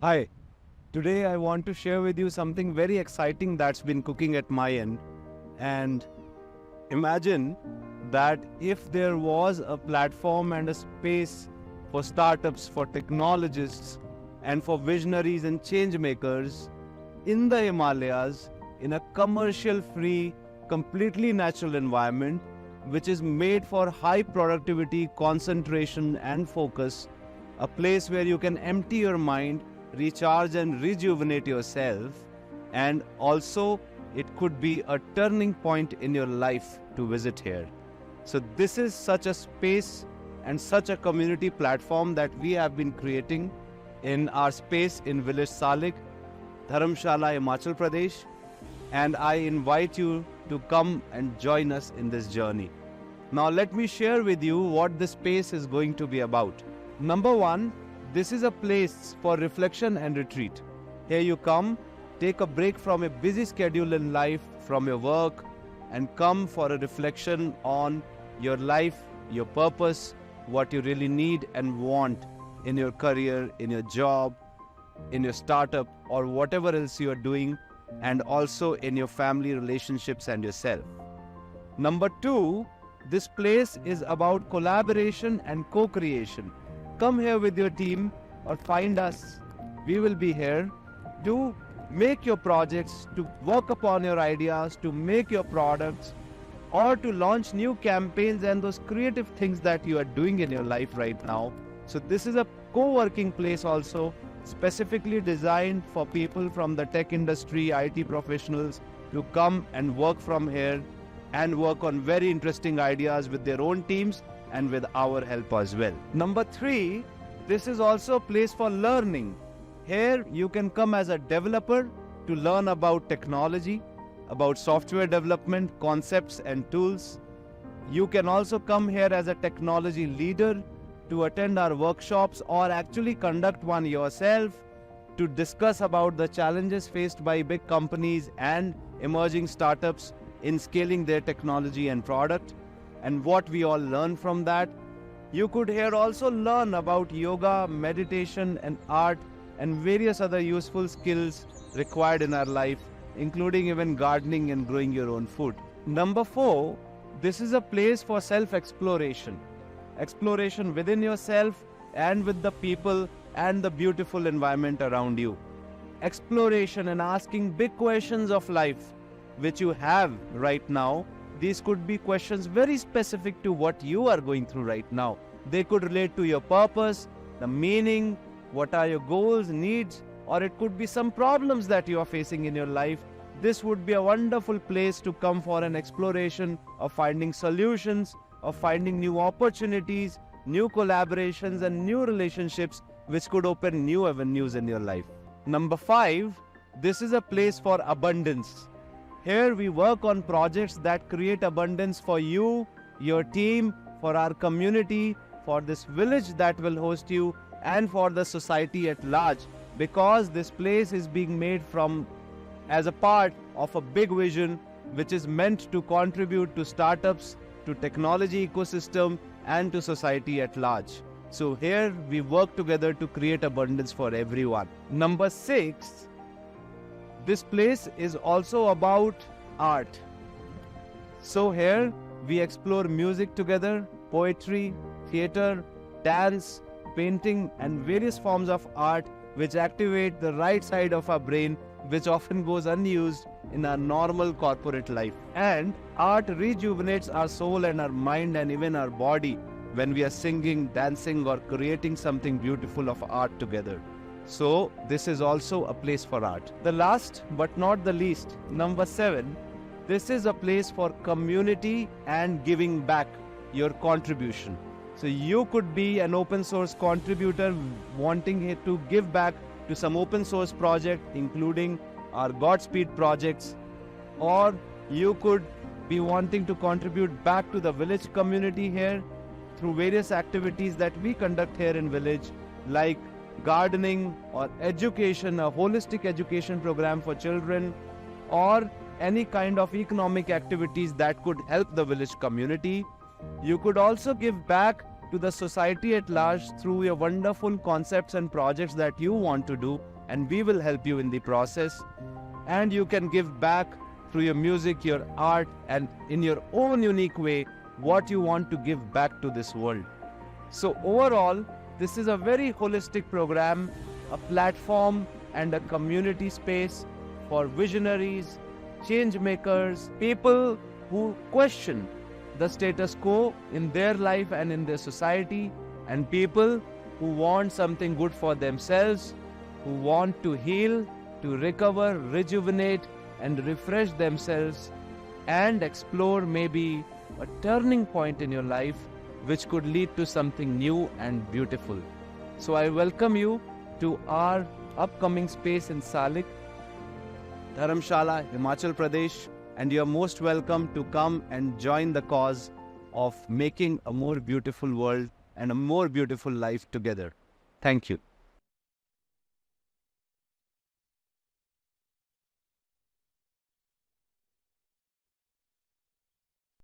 Hi, today I want to share with you something very exciting that's been cooking at my end. And imagine that if there was a platform and a space for startups, for technologists, and for visionaries and change makers in the Himalayas in a commercial free, completely natural environment which is made for high productivity, concentration, and focus, a place where you can empty your mind, recharge, and rejuvenate yourself, and also it could be a turning point in your life to visit here. So, this is such a space and such a community platform that we have been creating in our space in Village Salik, Dharamshala, Himachal Pradesh, and I invite you to come and join us in this journey. Now, let me share with you what this space is going to be about. Number one, this is a place for reflection and retreat. Here you come, take a break from a busy schedule in life, from your work, and come for a reflection on your life, your purpose, what you really need and want in your career, in your job, in your startup, or whatever else you are doing, and also in your family relationships and yourself. Number two, this place is about collaboration and co-creation. Come here with your team or find us. We will be here to make your projects, to work upon your ideas, to make your products, or to launch new campaigns and those creative things that you are doing in your life right now. So this is a co-working place also, specifically designed for people from the tech industry, IT professionals to come and work from here and work on very interesting ideas with their own teams and with our help as well. Number three, this is also a place for learning. Here you can come as a developer to learn about technology, about software development, concepts and tools. You can also come here as a technology leader to attend our workshops or actually conduct one yourself to discuss about the challenges faced by big companies and emerging startups in scaling their technology and product, and what we all learn from that. You could here also learn about yoga, meditation, and art, and various other useful skills required in our life, including even gardening and growing your own food. Number four, this is a place for self-exploration. Exploration within yourself and with the people and the beautiful environment around you. Exploration and asking big questions of life, which you have right now. These could be questions very specific to what you are going through right now. They could relate to your purpose, the meaning, what are your goals, needs, or it could be some problems that you are facing in your life. This would be a wonderful place to come for an exploration of finding solutions, of finding new opportunities, new collaborations, and new relationships which could open new avenues in your life. Number five, this is a place for abundance. Here we work on projects that create abundance for you, your team, for our community, for this village that will host you, and for the society at large, because this place is being made from as a part of a big vision which is meant to contribute to startups, to technology ecosystem, and to society at large. So here we work together to create abundance for everyone. Number six, this place is also about art. So here we explore music together, poetry, theater, dance, painting, and various forms of art which activate the right side of our brain, which often goes unused in our normal corporate life. And art rejuvenates our soul and our mind and even our body when we are singing, dancing, or creating something beautiful of art together. So this is also a place for art. The last but not the least, number seven, this is a place for community and giving back your contribution. So you could be an open source contributor wanting to give back to some open source project, including our Godspeed projects, or you could be wanting to contribute back to the village community here through various activities that we conduct here in village, like gardening or education, a holistic education program for children, or any kind of economic activities that could help the village community. You could also give back to the society at large through your wonderful concepts and projects that you want to do, and we will help you in the process. And you can give back through your music, your art, and in your own unique way what you want to give back to this world. So overall, this is a very holistic program, a platform and a community space for visionaries, change makers, people who question the status quo in their life and in their society, and people who want something good for themselves, who want to heal, to recover, rejuvenate, and refresh themselves, and explore maybe a turning point in your life which could lead to something new and beautiful. So I welcome you to our upcoming space in Salik, Dharamshala, Himachal Pradesh, and you are most welcome to come and join the cause of making a more beautiful world and a more beautiful life together. Thank you.